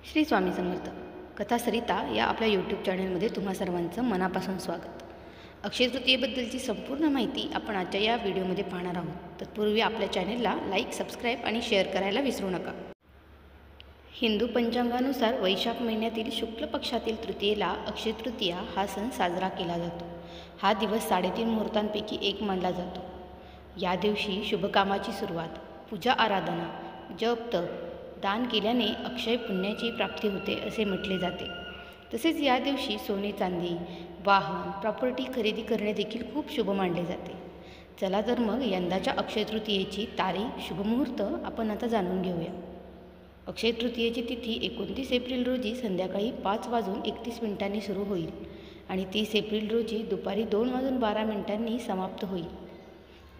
श्री स्वामी समर्थ कथा सरिता या आपल्या यूट्यूब चॅनलमध्ये तुम्हा सर्वांचं मनापासून स्वागत। अक्षय तृतीयेबद्दलची संपूर्ण माहिती आपण आजच्या या व्हिडिओमध्ये पाहणार आहोत। तत्पूर्वी आपल्या चॅनलला लाईक, सबस्क्राईब आणि शेअर करायला विसरू नका। हिंदू पंचांगानुसार वैशाख महिन्यातील शुक्ल पक्षातील तृतीयेला अक्षय तृतीया हा सण साजरा केला जातो। हा दिवस 3.5 मुहूर्तांपैकी एक मानला जातो। या दिवशी शुभकामाची सुरुवात, पूजा आराधना, जप तप, दान केल्याने अक्षय पुण्याची प्राप्ती होते असे म्हटले जाते। तसेच या दिवशी सोने चांदी, वाहन, प्रॉपर्टी खरेदी करणे देखील खूप शुभ मानले जाते। चला तर मग यंदाच्या अक्षय तृतीयेची तारीख, शुभमुहूर्त आपण आता जाणून घेऊया। अक्षय तृतीयेची तिथी 29 एप्रिल रोजी संध्याकाळी 5:31 सुरू होईल आणि 30 एप्रिल रोजी दुपारी 2:12 समाप्त होईल।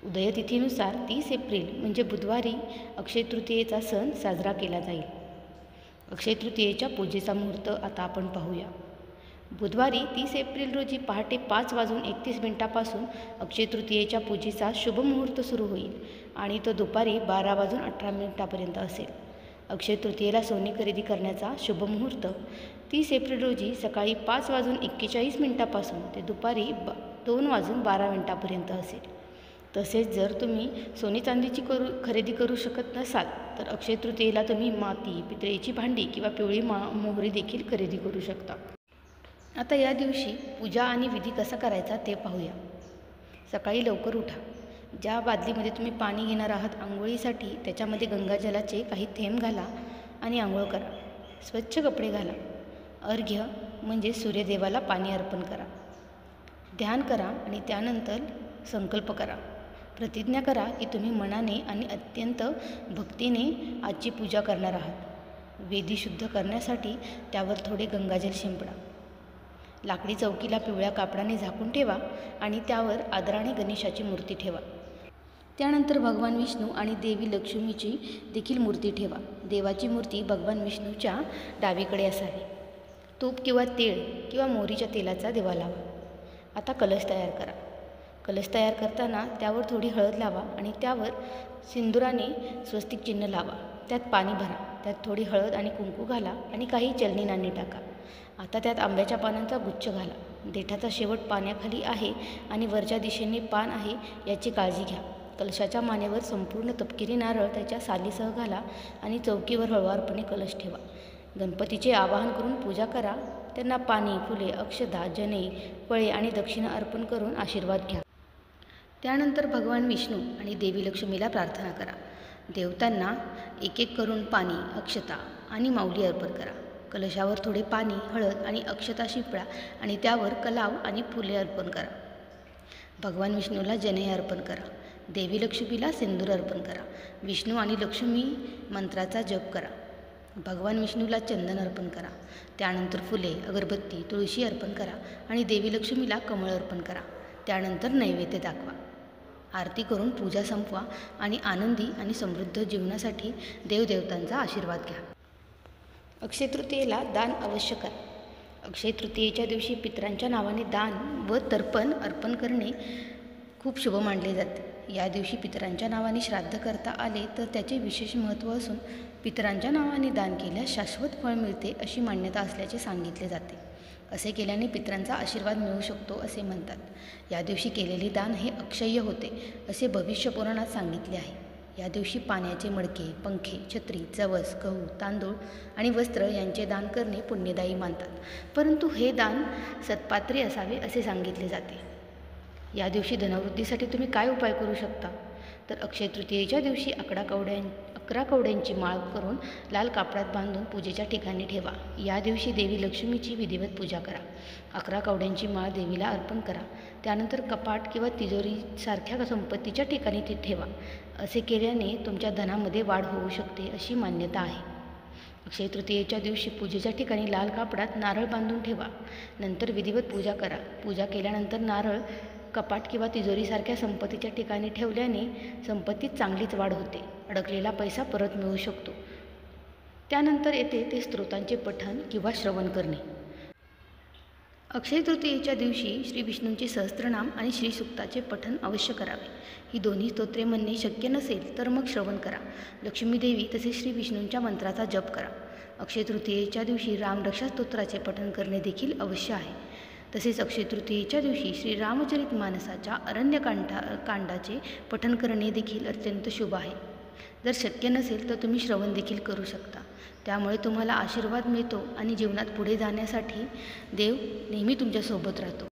उदयतिथीनुसार 30 एप्रिल म्हणजे बुधवारी अक्षय तृतीयेचा सण साजरा केला जाईल। अक्षय तृतीयेच्या पूजेचा मुहूर्त आता आपण पाहूया। बुधवारी 30 एप्रिल रोजी पहाटे 5:31 पासून अक्षय तृतीयेच्या पूजेचा शुभ मुहूर्त सुरू होईल आणि तो दुपारी 12:18 असेल। अक्षय तृतीयेला सोने खरेदी करण्याचा शुभ मुहूर्त 30 एप्रिल रोजी सकाळी 5:41 पासून ते दुपारी 2:12 असेल। तसेच जर तुम्ही सोने चांदीची खरेदी करू शकत नसाल तर अक्षय तृतीयेला तुम्ही माती, पितळेची भांडी किंवा पिवळी मोहरी देखील खरेदी करू शकता। आता या दिवशी पूजा आणि विधी कसा करायचा ते पाहूया। सकाळी लवकर उठा। ज्या बादलीमध्ये तुम्ही पाणी घेणार आहात आंघोळीसाठी त्याच्यामध्ये गंगाजलाचे काही थेंब घाला आणि आंघोळ करा। स्वच्छ कपडे घाला। अर्घ्य म्हणजे सूर्यदेवाला पाणी अर्पण करा। ध्यान करा आणि त्यानंतर संकल्प करा। प्रतिज्ञा करा की तुम्ही मनाने आणि अत्यंत भक्तीने आजची पूजा करणार आहात। वेदी शुद्ध करण्यासाठी त्यावर थोडे गंगाजल शिंपडा। लाकडी चौकीला पिवळ्या कापडाने झाकून ठेवा आणि त्यावर आदराने गणेशाची मूर्ती ठेवा। त्यानंतर भगवान विष्णू आणि देवी लक्ष्मीची देखील मूर्ती ठेवा। देवाची मूर्ती भगवान विष्णूच्या डावीकडे असावी। तूप किंवा तेल किंवा मोहरीच्या तेलाचा दिवा लावा। आता कलश तयार करा। कलश तयार करताना त्यावर थोडी हळद लावा आणि त्यावर सिंदुराने स्वस्तिक चिन्ह लावा। त्यात पाणी भरा। त्यात थोडी हळद आणि कुंकू घाला आणि काही चलनी नाणी टाका। आता त्यात आंब्याच्या पानांचा गुच्छ घाला। देठाचा शेवट पाण्याखाली आहे आणि वरच्या दिशेने पान आहे याची काळजी घ्या। कलशाच्या मानेवर संपूर्ण तपकिरी नारळ त्याच्या सालीसह घाला आणि चौकीवर हळुवारपणे कलश ठेवा। गणपतीचे आवाहन करून पूजा करा। त्यांना पाणी, फुले, अक्षता, जने, फळे आणि दक्षिणा अर्पण करून आशीर्वाद घ्या। त्यानंतर भगवान विष्णू आणि देवी लक्ष्मीला प्रार्थना करा। देवतांना एक एक करून पाणी, अक्षता आणि माऊली अर्पण करा। कलशावर थोडे पाणी, हळद आणि अक्षता शिंपडा आणि त्यावर कलाव आणि फुले अर्पण करा। भगवान विष्णूला जने अर्पण करा। देवी लक्ष्मीला सिंदूर अर्पण करा। विष्णू आणि लक्ष्मी मंत्राचा जप करा। भगवान विष्णूला चंदन अर्पण करा। त्यानंतर फुले, अगरबत्ती, तुळशी अर्पण करा आणि देवी लक्ष्मीला कमळ अर्पण करा। त्यानंतर नैवेद्य दाखवा। आरती करून पूजा संपवा आणि आनंदी आणि समृद्ध जीवनासाठी देवदेवतांचा आशीर्वाद घ्या। अक्षय तृतीयेला दान अवश्य करा। अक्षय तृतीयेच्या दिवशी पितरांच्या नावाने दान व तर्पण अर्पण करणे खूप शुभ मानले जाते। या दिवशी पितरांच्या नावाने श्राद्ध करता आले तर त्याचे विशेष महत्त्व असून पितरांच्या नावाने दान केल्यास शाश्वत फळ मिळते अशी मान्यता असल्याचे सांगितले जाते। असे केल्याने पितरांचा आशीर्वाद मिळू शकतो असे म्हणतात। या दिवशी केलेले दान हे अक्षय्य होते असे भविष्य पुराणात सांगितले आहे। या दिवशी पाण्याचे मडके, पंखे, छत्री, जवस, गहू, तांदूळ आणि वस्त्र यांचे दान करणे पुण्यदायी मानतात, परंतु हे दान सत्पात्री असावे असे सांगितले जाते। या दिवशी धनवृद्धीसाठी तुम्ही काय उपाय करू शकता तर अक्षय तृतीयेच्या दिवशी 11 कवड्यांची माळ करून लाल कापडात बांधून पूजेच्या ठिकाणी ठेवा। या दिवशी देवी लक्ष्मीची विधिवत पूजा करा। 11 कवड्यांची माळ देवीला अर्पण करा। त्यानंतर कपाट किंवा तिजोरीसारख्या संपत्तीच्या ठिकाणी ती ठेवा। असे केल्याने तुमच्या धनामध्ये वाढ होऊ शकते अशी मान्यता आहे। अक्षय तृतीयेच्या दिवशी पूजेच्या ठिकाणी लाल कापडात नारळ बांधून ठेवा। नंतर विधिवत पूजा करा। पूजा केल्यानंतर नारळ कपाट किंवा तिजोरीसारख्या संपत्तीच्या ठिकाणी ठेवल्याने संपत्तीत चांगलीच वाढ होते। अडकलेला पैसा परत मिळू शकतो। त्यानंतर येते ते स्तोत्रांचे पठण किंवा श्रवण करणे। अक्षय तृतीयेच्या दिवशी श्री विष्णूंचे सहस्त्रनाम आणि श्रीसूक्ताचे पठण अवश्य करावे। ही दोन्ही स्तोत्रे म्हणणे शक्य नसेल तर मग श्रवण करा। लक्ष्मी देवी तसेच श्री विष्णूंच्या मंत्राचा जप करा। अक्षय तृतीयेच्या दिवशी रामरक्षा स्तोत्राचे पठण करणे देखील अवश्य आहे. तसेच अक्षय तृतीयेच्या दिवशी श्रीरामचरित मानसाच्या कांडाचे पठण करणे देखील अत्यंत शुभ आहे. जर शक्य नसेल तर तुम्ही श्रवण देखील करू शकता. त्यामुळे तुम्हाला आशीर्वाद मिळतो आणि जीवनात पुढे जाण्यासाठी देव नेहमी तुमच्यासोबत राहतो.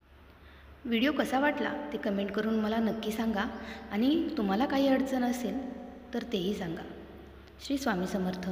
व्हिडिओ कसा वाटला ते कमेंट करून मला नक्की सांगा आणि तुम्हाला काही अडचण असेल तर तेही सांगा. श्री स्वामी समर्थ.